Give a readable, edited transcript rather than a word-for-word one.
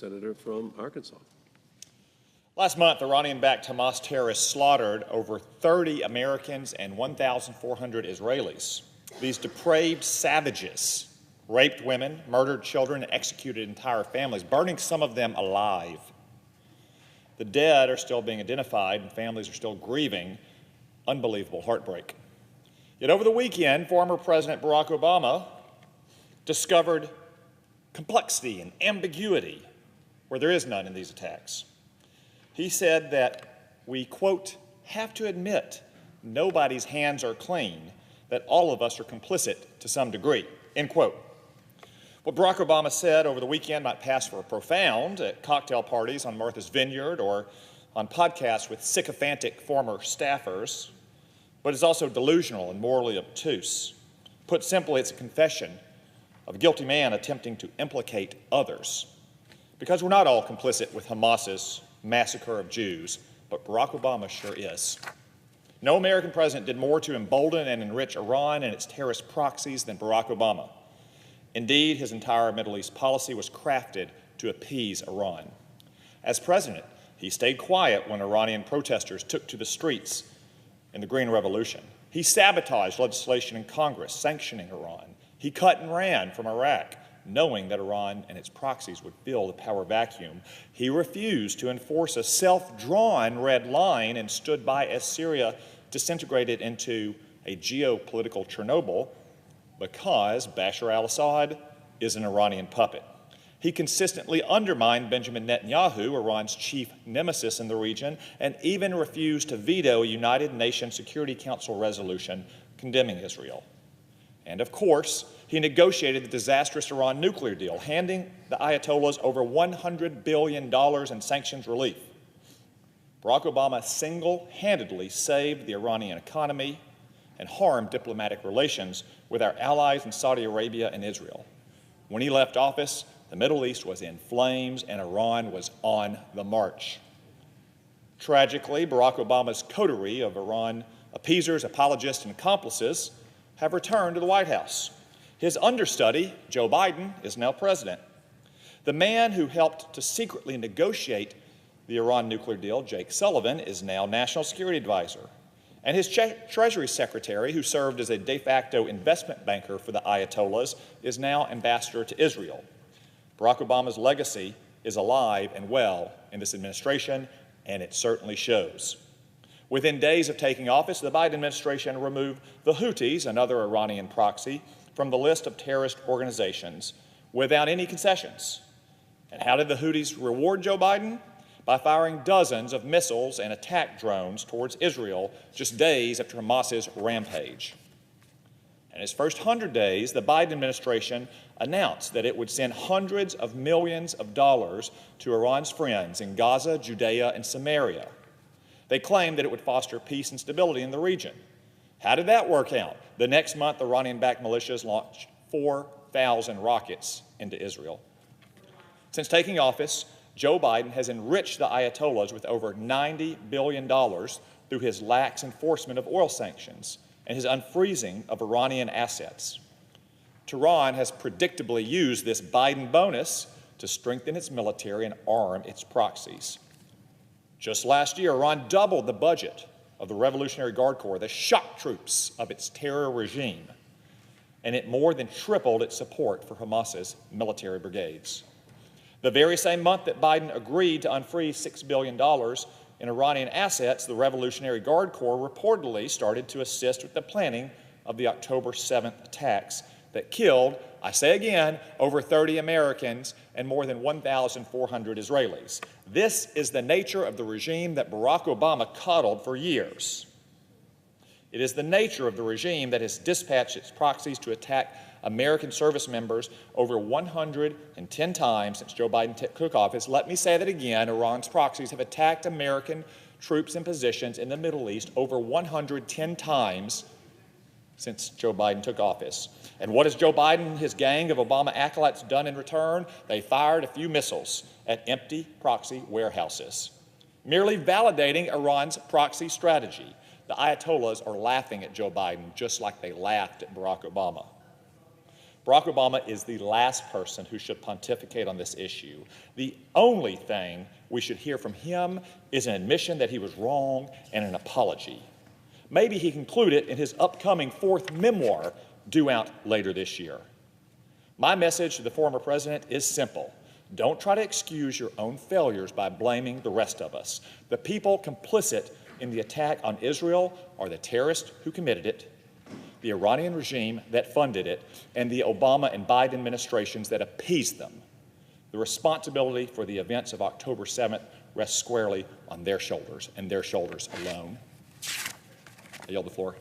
senator from Arkansas. Last month, Iranian-backed Hamas terrorists slaughtered over 30 Americans and 1,400 Israelis. These depraved savages raped women, murdered children, and executed entire families, burning some of them alive. The dead are still being identified, and families are still grieving unbelievable heartbreak. Yet over the weekend, former President Barack Obama discovered complexity and ambiguity where there is none in these attacks. He said that we, quote, have to admit nobody's hands are clean, that all of us are complicit to some degree, end quote. What Barack Obama said over the weekend might pass for profound at cocktail parties on Martha's Vineyard or on podcasts with sycophantic former staffers, but is also delusional and morally obtuse. Put simply, it's a confession of a guilty man attempting to implicate others. Because we're not all complicit with Hamas's massacre of Jews, but Barack Obama sure is. No American president did more to embolden and enrich Iran and its terrorist proxies than Barack Obama. Indeed, his entire Middle East policy was crafted to appease Iran. As president, he stayed quiet when Iranian protesters took to the streets in the Green Revolution. He sabotaged legislation in Congress sanctioning Iran. He cut and ran from Iraq, knowing that Iran and its proxies would fill the power vacuum. He refused to enforce a self-drawn red line and stood by as Syria disintegrated into a geopolitical Chernobyl because Bashar al-Assad is an Iranian puppet. He consistently undermined Benjamin Netanyahu, Iran's chief nemesis in the region, and even refused to veto a United Nations Security Council resolution condemning Israel. And of course, he negotiated the disastrous Iran nuclear deal, handing the Ayatollahs over $100 billion in sanctions relief. Barack Obama single-handedly saved the Iranian economy and harmed diplomatic relations with our allies in Saudi Arabia and Israel. When he left office, the Middle East was in flames and Iran was on the march. Tragically, Barack Obama's coterie of Iran appeasers, apologists, and accomplices have returned to the White House. His understudy, Joe Biden, is now president. The man who helped to secretly negotiate the Iran nuclear deal, Jake Sullivan, is now National Security Advisor. And his Treasury Secretary, who served as a de facto investment banker for the Ayatollahs, is now ambassador to Israel. Barack Obama's legacy is alive and well in this administration, and it certainly shows. Within days of taking office, the Biden administration removed the Houthis, another Iranian proxy, from the list of terrorist organizations without any concessions. And how did the Houthis reward Joe Biden? By firing dozens of missiles and attack drones towards Israel just days after Hamas's rampage. In its first 100 days, the Biden administration announced that it would send hundreds of millions of dollars to Iran's friends in Gaza, Judea, and Samaria. They claimed that it would foster peace and stability in the region. How did that work out? The next month, Iranian-backed militias launched 4,000 rockets into Israel. Since taking office, Joe Biden has enriched the Ayatollahs with over $90 billion through his lax enforcement of oil sanctions and his unfreezing of Iranian assets. Tehran has predictably used this Biden bonus to strengthen its military and arm its proxies. Just last year, Iran doubled the budget of the Revolutionary Guard Corps, the shock troops of its terror regime, and it more than tripled its support for Hamas's military brigades. The very same month that Biden agreed to unfreeze $6 billion in Iranian assets, the Revolutionary Guard Corps reportedly started to assist with the planning of the October 7th attacks that killed, I say again, over 30 Americans and more than 1,400 Israelis. This is the nature of the regime that Barack Obama coddled for years. It is the nature of the regime that has dispatched its proxies to attack American service members over 110 times since Joe Biden took office. Let me say that again. Iran's proxies have attacked American troops and positions in the Middle East over 110 times since Joe Biden took office. And what has Joe Biden and his gang of Obama acolytes done in return? They fired a few missiles at empty proxy warehouses, merely validating Iran's proxy strategy. The Ayatollahs are laughing at Joe Biden just like they laughed at Barack Obama. Barack Obama is the last person who should pontificate on this issue. The only thing we should hear from him is an admission that he was wrong and an apology. Maybe he can include it in his upcoming 4th memoir due out later this year. My message to the former president is simple. Don't try to excuse your own failures by blaming the rest of us. The people complicit in the attack on Israel are the terrorists who committed it, the Iranian regime that funded it, and the Obama and Biden administrations that appeased them. The responsibility for the events of October 7th rests squarely on their shoulders and their shoulders alone. I yield the floor.